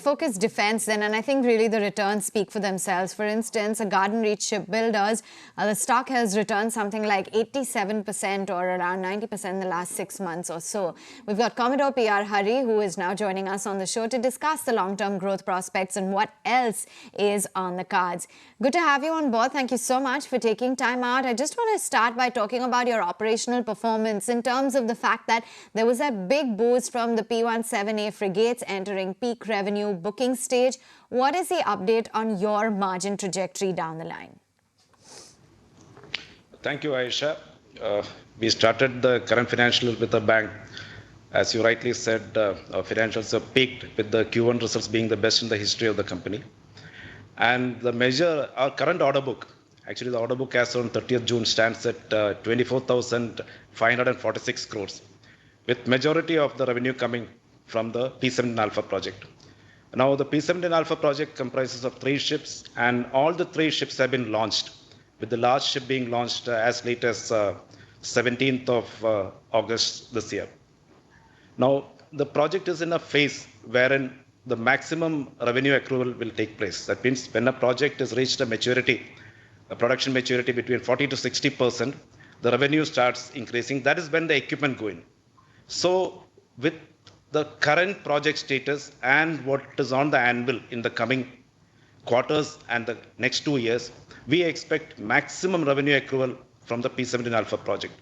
focus defense then, and I think really the returns speak for themselves. For instance, a Garden Reach Shipbuilders, the stock has returned something like 87% or around 90% in the last 6 months or so. We've got Cmde PR Hari, who is now joining us on the show to discuss the long-term growth prospects and what else is on the cards. Good to have you on board. Thank you so much for taking time out. I just want to start by talking about your operational performance in terms of the fact that there was a big boost from the P-17A frigates entering peak revenue booking stage. What is the update on your margin trajectory down the line? Thank you, Aisha. We started the current financial year with a bang. As you rightly said, our financials have peaked with the Q1 results being the best in the history of the company. And the measure, our current order book, actually the order book as on 30th June stands at 24,546 crores, with majority of the revenue coming from the P-17 Alpha project. Now, the P-17 Alpha project comprises of 3 ships, and all the 3 ships have been launched, with the last ship being launched as late as 17th of August this year. Now, the project is in a phase wherein the maximum revenue accrual will take place. That means when a project has reached a maturity, a production maturity between 40 to 60%, the revenue starts increasing. That is when the equipment go in. So, with the current project status and what is on the anvil in the coming quarters and the next 2 years, we expect maximum revenue accrual from the P-17 Alpha project.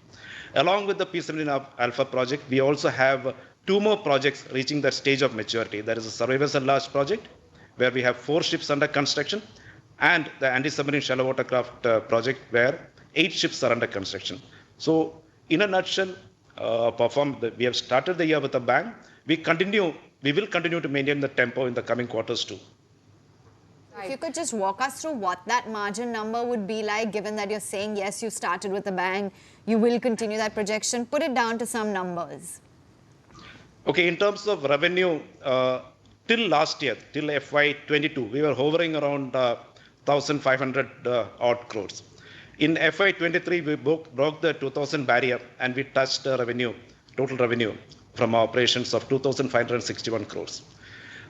Along with the P-17 Alpha project, we also have 2 more projects reaching that stage of maturity. There is a survey vessel large project, where we have 4 ships under construction, and the anti-submarine shallow watercraft project, where 8 ships are under construction. So, in a nutshell, we have started the year with a bang. We will continue to maintain the tempo in the coming quarters too. If you could just walk us through what that margin number would be like, given that you're saying, yes, you started with a bang, you will continue that projection. Put it down to some numbers. Okay, in terms of revenue, till last year, till FY22, we were hovering around 1,500 odd crores. In FY23, we broke the 2,000 barrier, and we touched the total revenue from operations of 2,561 crores.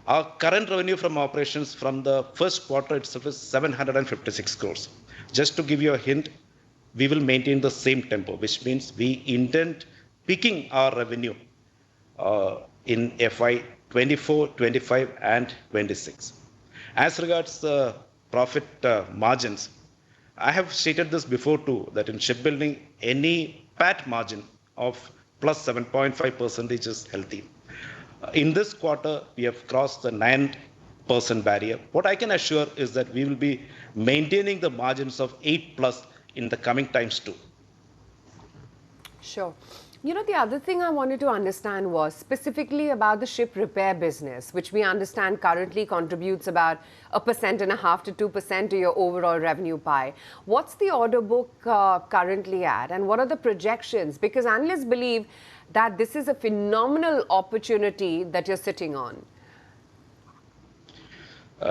Our current revenue from operations from the first quarter itself is 756 crores. Just to give you a hint, we will maintain the same tempo, which means we intend peaking our revenue in FY 24, 25, and 26. As regards the profit margins, I have stated this before too, that in shipbuilding, any PAT margin of plus 7.5% is healthy. In this quarter, we have crossed the 9% barrier. What I can assure is that we will be maintaining the margins of 8 plus in the coming times too. Sure. You know, the other thing I wanted to understand was specifically about the ship repair business, which we understand currently contributes about 1.5% to 2% to your overall revenue pie. What's the order book currently at, and what are the projections? Because analysts believe that this is a phenomenal opportunity that you're sitting on.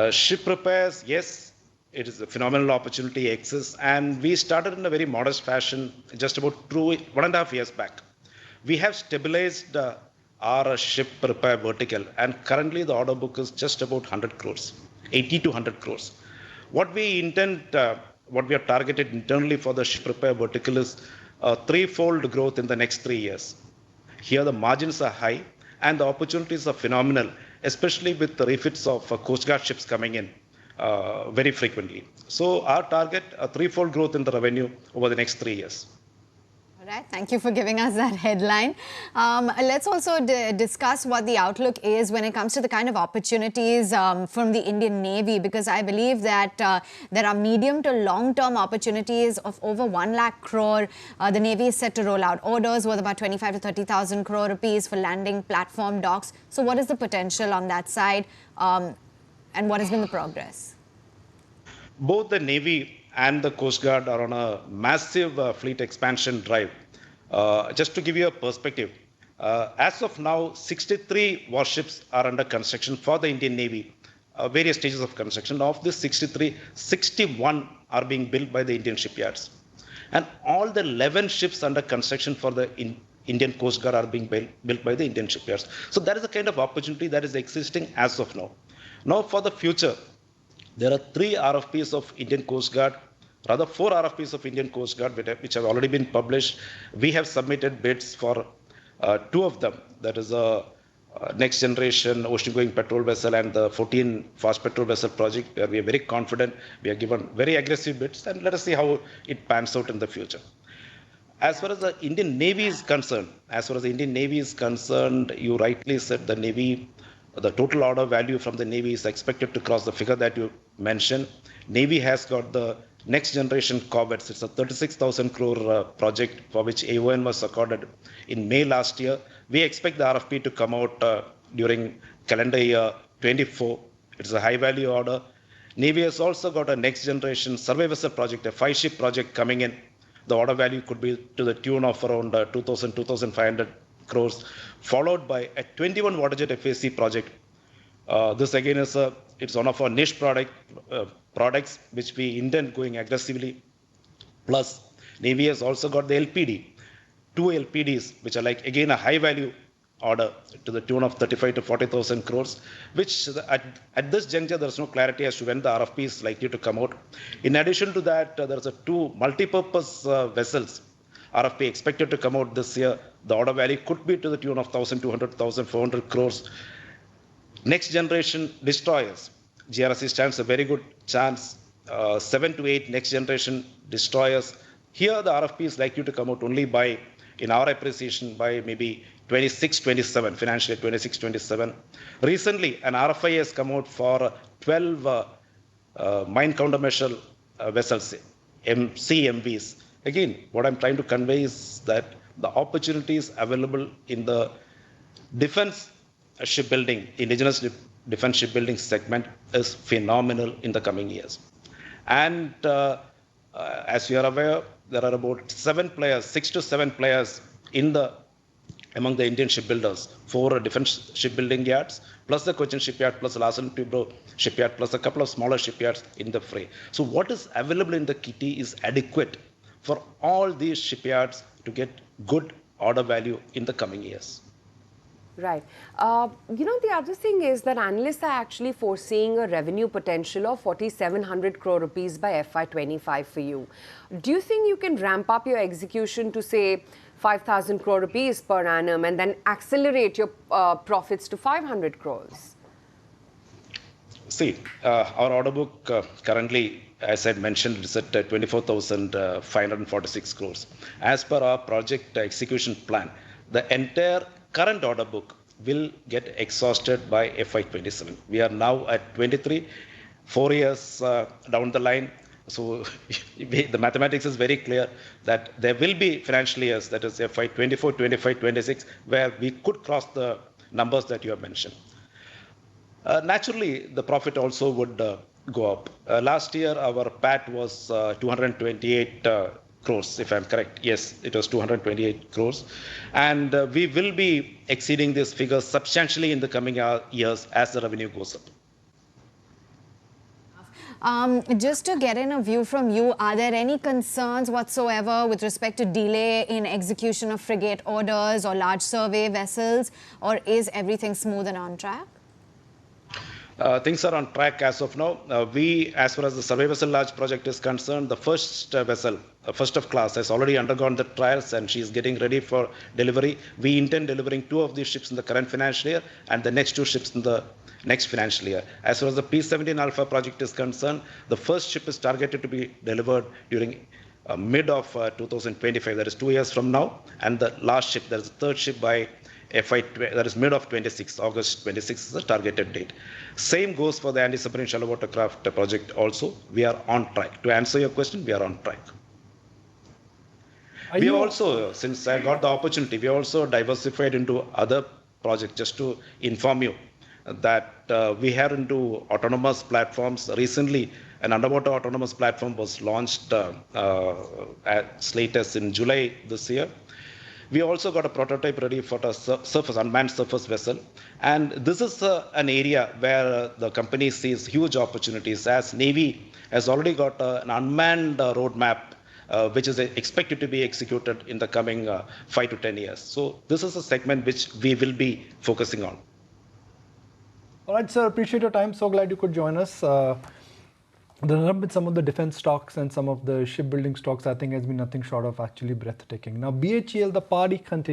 Ship repairs, yes, it is a phenomenal opportunity exists, and we started in a very modest fashion just about 1.5 years back. We have stabilized our ship repair vertical, and currently the order book is just about 100 crores, 80 to 100 crores. What we have targeted internally for the ship repair vertical is a 3-fold growth in the next 3 years. Here the margins are high and the opportunities are phenomenal, especially with the refits of Coast Guard ships coming in very frequently. So our target, a 3-fold growth in the revenue over the next 3 years. All right, thank you for giving us that headline. Let's also discuss what the outlook is when it comes to the kind of opportunities from the Indian Navy, because I believe that there are medium to long-term opportunities of over 1 lakh crore. The Navy is set to roll out orders worth about 25 to 30,000 crore rupees for landing platform docks. So what is the potential on that side, and what has been the progress? Both the Navy and the Coast Guard are on a massive fleet expansion drive. Just to give you a perspective, as of now, 63 warships are under construction for the Indian Navy, various stages of construction. Of this 63, 61 are being built by the Indian shipyards. And all the 11 ships under construction for the Indian Coast Guard are being built by the Indian shipyards. So that is the kind of opportunity that is existing as of now. Now for the future, there are 3 RFPs of Indian Coast Guard, rather 4 RFPs of Indian Coast Guard, which have already been published. We have submitted bids for 2 of them. That is a next generation ocean-going patrol vessel and the 14 fast patrol vessel project, where we are very confident. We are given very aggressive bids, and let us see how it pans out in the future. As far as the Indian Navy is concerned, you rightly said the Navy, the total order value from the Navy is expected to cross the figure that you mentioned. Navy has got the next generation corvettes. It's a 36,000 crore project for which AON was accorded in May last year. We expect the RFP to come out during calendar year 24. It's a high value order. Navy has also got a next generation survey vessel project, a 5-ship project coming in. The order value could be to the tune of around 2,500 crores, followed by a 21 waterjet FAC project. This again it's one of our niche products which we intend going aggressively. Plus, Navy has also got the LPD, 2 LPDs, which are like again a high value order to the tune of 35 to 40,000 crores, which at this juncture, there's no clarity as to when the RFP is likely to come out. In addition to that, there's a 2 multi-purpose vessels RFP expected to come out this year. The order value could be to the tune of 1,200, 1,400 crores. Next generation destroyers, GRSE stands a very good chance. 7 to 8 next generation destroyers. Here, the RFP is likely to come out only by, in our appreciation, by maybe 26-27, financial year 26-27. Recently, an RFI has come out for 12 mine countermeasure vessels, CMVs. Again, what I'm trying to convey is that the opportunities available in the defense shipbuilding, indigenous defense shipbuilding segment is phenomenal in the coming years. And as you are aware, there are about 6 to 7 players among the Indian shipbuilders, 4 defense shipbuilding yards, plus the Cochin shipyard, plus the Larsen & Toubro shipyard, plus a couple of smaller shipyards in the fray. So what is available in the kitty is adequate for all these shipyards to get good order value in the coming years. Right. The other thing is that analysts are actually foreseeing a revenue potential of 4,700 crore rupees by FY25 for you. Do you think you can ramp up your execution to, say, 5,000 crore rupees per annum and then accelerate your profits to 500 crores? See, our order book currently, as I mentioned, is at 24,546 crores. As per our project execution plan, the entire current order book will get exhausted by FY27. We are now at 23, 4 years down the line. So the mathematics is very clear that there will be financial years, that is FY24, 25, 26, where we could cross the numbers that you have mentioned. Naturally, the profit also would go up. Last year, our PAT was 228 crores, if I'm correct. Yes, it was 228 crores. And we will be exceeding this figure substantially in the coming years as the revenue goes up. Just to get in a view from you, are there any concerns whatsoever with respect to delay in execution of frigate orders or large survey vessels, or is everything smooth and on track? Things are on track as of now. As far as the survey vessel large project is concerned, the first vessel, first of class, has already undergone the trials and she is getting ready for delivery. We intend delivering 2 of these ships in the current financial year and the next 2 ships in the next financial year. As far as the P17 Alpha project is concerned, the first ship is targeted to be delivered during mid of 2025, that is 2 years from now, and the last ship, that is the third ship, by that is mid of 26, August 26 is the targeted date. Same goes for the anti-submarine shallow water craft project also. We are on track. To answer your question, we are on track. We have also, since I got the opportunity, we also diversified into other projects. Just to inform you that we are into autonomous platforms. Recently, an underwater autonomous platform was launched at Slatus in July this year. We also got a prototype ready for the unmanned surface vessel. And this is an area where the company sees huge opportunities, as Navy has already got an unmanned roadmap, which is expected to be executed in the coming 5 to 10 years. So this is a segment which we will be focusing on. All right, sir, appreciate your time. So glad you could join us. The run with some of the defense stocks and some of the shipbuilding stocks, I think, has been nothing short of actually breathtaking. Now, BHEL, the party continues.